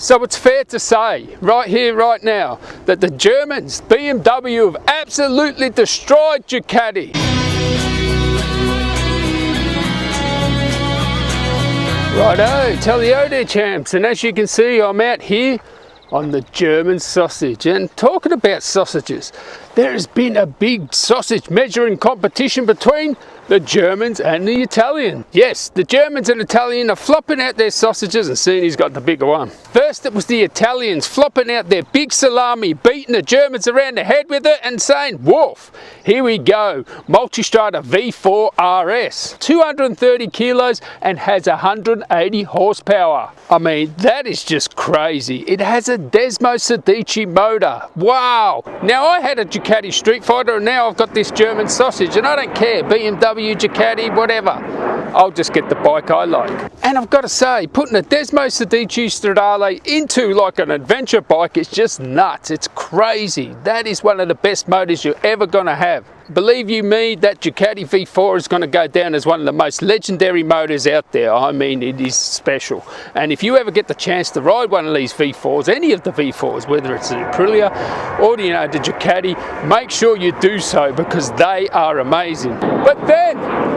So it's fair to say, right here, right now, that the Germans, BMW, have absolutely destroyed Ducati. Righto, tally-o there champs, and as you can see I'm out here on the German sausage. And talking about sausages, there has been a big sausage measuring competition between the Germans and the Italians. Yes, the Germans and Italians are flopping out their sausages and seeing who's got the bigger one. First it was the Italians flopping out their big salami, beating the Germans around the head with it and saying, woof, here we go, MultiStrada V4 RS, 230 kilos and has 180 horsepower. I mean, that is just crazy. It has a Desmo Sedici motor. Wow. Now I had a Ducati Street Fighter and now I've got this German sausage, and I don't care, BMW, Ducati, whatever. I'll just get the bike I like. And I've got to say, putting a Desmo Sedici Stradale into like an adventure bike is just nuts. It's crazy. That is one of the best motors you're ever going to have. Believe you me, that Ducati V4 is going to go down as one of the most legendary motors out there. I mean, it is special. And if you ever get the chance to ride one of these V4s, any of the V4s, whether it's the Aprilia or the Ducati, make sure you do so because they are amazing. But then,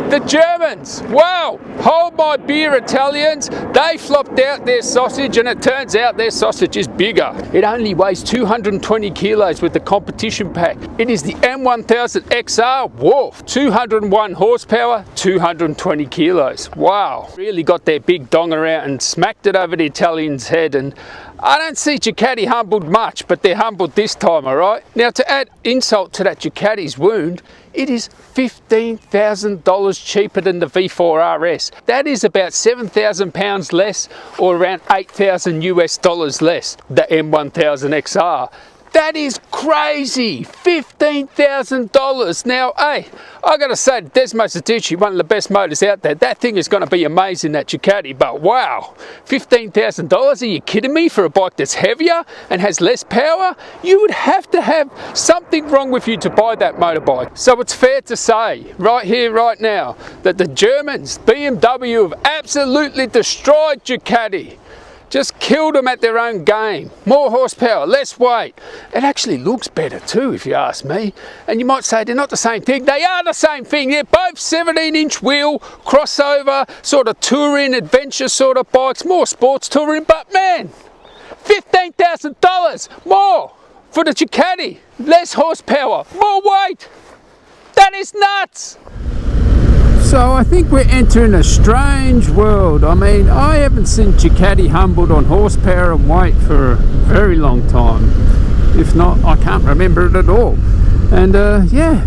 the Germans, wow, hold my beer Italians, they flopped out their sausage and it turns out their sausage is bigger. It only weighs 220 kilos with the competition pack. It is the M1000 XR, woof, 201 horsepower, 220 kilos. Wow, really got their big donger out and smacked it over the Italian's head. And I don't see Ducati humbled much, but they're humbled this time, all right? Now, to add insult to that Ducati's wound, it is $15,000 cheaper than the V4 RS. That is about 7,000 pounds less, or around 8,000 US dollars less, the M1000 XR. That is crazy, $15,000. Now, hey, I gotta say, Desmo Sedici, one of the best motors out there. That thing is gonna be amazing, that Ducati, but wow, $15,000, are you kidding me? For a bike that's heavier and has less power? You would have to have something wrong with you to buy that motorbike. So it's fair to say, right here, right now, that the Germans, BMW, have absolutely destroyed Ducati. Just killed them at their own game. More horsepower, less weight. It actually looks better too, if you ask me. And you might say they're not the same thing. They are the same thing. They're both 17-inch wheel, crossover, sort of touring, adventure sort of bikes, more sports touring. But man, $15,000 more for the Ducati. Less horsepower, more weight. That is nuts. So I think we're entering a strange world. I mean, I haven't seen Ducati humbled on horsepower and weight for a very long time. If not, I can't remember it at all. And yeah,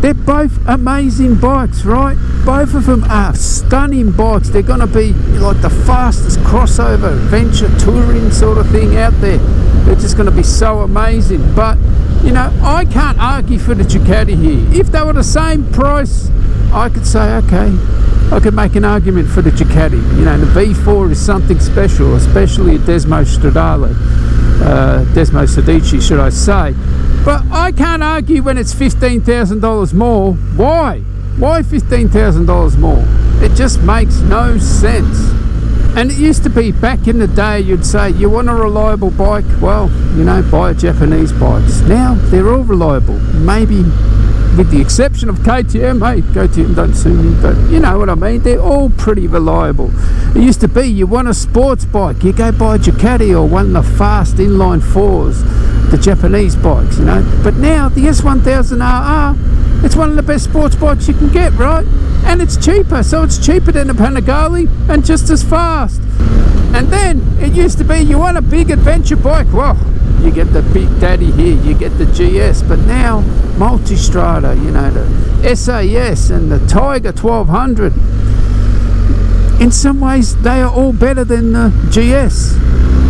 they're both amazing bikes, right? Both of them are stunning bikes. They're going to be like the fastest crossover adventure touring sort of thing out there. They're just going to be so amazing. But, you know, I can't argue for the Ducati here. If they were the same price, I could say, okay, I could make an argument for the Ducati. You know, the V4 is something special, especially a Desmo Stradale, Desmo Sedici, should I say. But I can't argue when it's $15,000 more. Why? Why $15,000 more? It just makes no sense. And it used to be, back in the day, you'd say, you want a reliable bike? Well, you know, buy a Japanese bikes. Now, they're all reliable. Maybe with the exception of KTM, hey, KTM don't sue me, but you know what I mean, they're all pretty reliable. It used to be, you want a sports bike, you go buy a Ducati or one of the fast inline fours, the Japanese bikes, you know. But now, the S1000RR, it's one of the best sports bikes you can get, right? And it's cheaper, so it's cheaper than a Panigale and just as fast. And then, it used to be, you want a big adventure bike, well, you get the Big Daddy here, you get the GS, but now MultiStrada, you know, the SAS and the Tiger 1200, in some ways they are all better than the GS.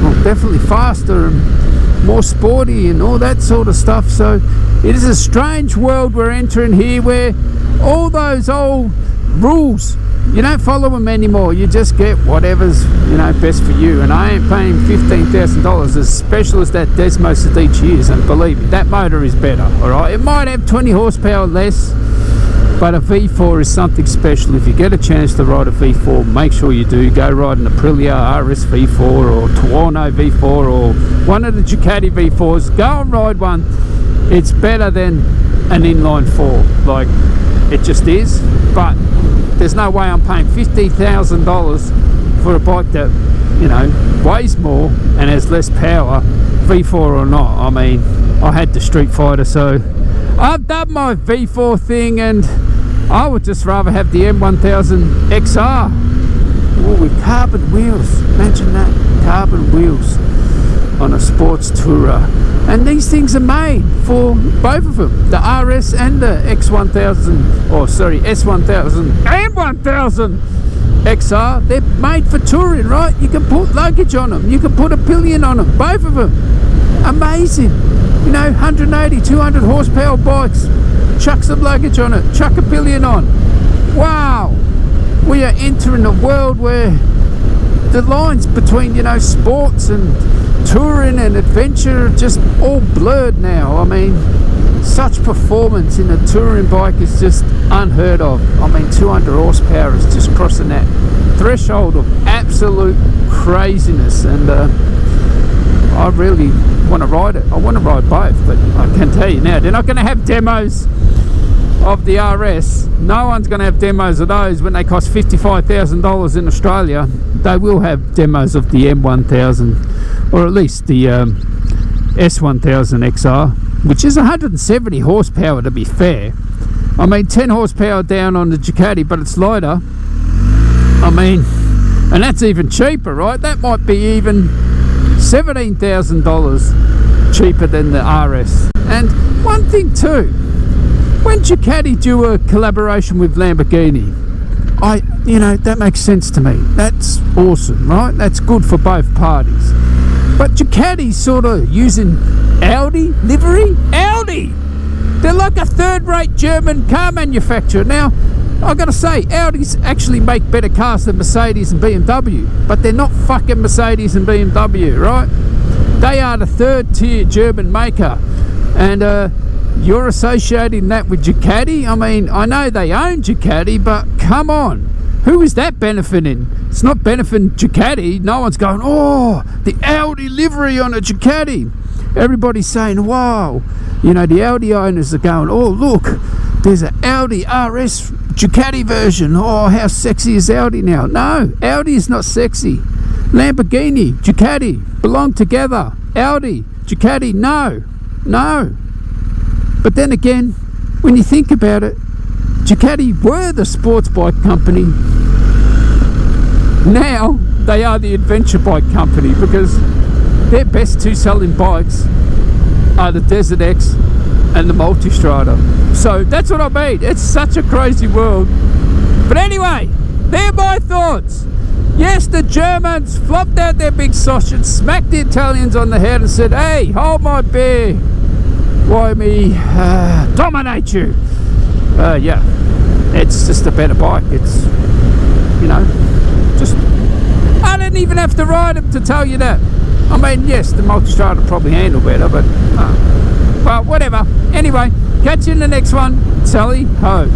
Well, definitely faster and more sporty and all that sort of stuff. So it is a strange world we're entering here, where all those old rules, you don't follow them anymore. You just get whatever's, you know, best for you. And I ain't paying $15,000, as special as that Desmo Sedici is. And believe me, that motor is better. All right, it might have 20 horsepower less, But a V4 is something special. If you get a chance to ride a V4, make sure you do. Go ride an Aprilia RS V4 or Tuono V4 or one of the Ducati V4s. Go and ride one. It's better than an inline 4. Like, it just is. But there's no way I'm paying $50,000 for a bike that, you know, weighs more and has less power, V4 or not. I mean, I had the Street Fighter, so I've done my V4 thing, and I would just rather have the M1000 XR. Ooh, with carbon wheels. Imagine that, carbon wheels on a sports tourer. And these things are made for both of them, the RS and the X1000, or sorry, S1000 and 1000 XR. They're made for touring, right? You can put luggage on them, you can put a pillion on them, both of them. Amazing. You know, 180, 200 horsepower bikes, chuck some luggage on it, chuck a pillion on. Wow, we are entering a world where the lines between, you know, sports and touring and adventure are just all blurred now. I mean, such performance in a touring bike is just unheard of. I mean, 200 horsepower is just crossing that threshold of absolute craziness, and I really want to ride it. I want to ride both, but I can tell you now, they're not going to have demos of the RS. No one's going to have demos of those when they cost $55,000 in Australia. They will have demos of the M1000, or at least the S1000 XR, which is 170 horsepower to be fair. I mean, 10 horsepower down on the Ducati, but it's lighter. I mean, and that's even cheaper, right? That might be even $17,000 cheaper than the RS. And one thing too, when Ducati do a collaboration with Lamborghini, you know, that makes sense to me. That's awesome, right? That's good for both parties. But Ducati's sort of using Audi livery. Audi! They're like a third-rate German car manufacturer. Now, I've got to say, Audis actually make better cars than Mercedes and BMW, but they're not fucking Mercedes and BMW, right? They are the third-tier German maker, and you're associating that with Ducati? I mean, I know they own Ducati, but come on, who is that benefiting? It's not benefiting Ducati. No one's going, oh, the Audi livery on a Ducati. Everybody's saying, wow. You know, the Audi owners are going, oh, look, there's an Audi RS Ducati version. Oh, how sexy is Audi now? No, Audi is not sexy. Lamborghini, Ducati belong together. Audi, Ducati, no. But then again, when you think about it, Ducati were the sports bike company. Now they are the adventure bike company, because their best two selling bikes are the Desert X and the MultiStrada. So that's what I mean. It's such a crazy world. But anyway, they're my thoughts. Yes, the Germans flopped out their big sausage, smacked the Italians on the head and said, hey, hold my beer, why me dominate you. Yeah, it's just a better bike. It's, you know, just, I didn't even have to ride them to tell you that. I mean, yes, the MultiStrada probably handle better, but well, whatever. Anyway, catch you in the next one. Tally ho.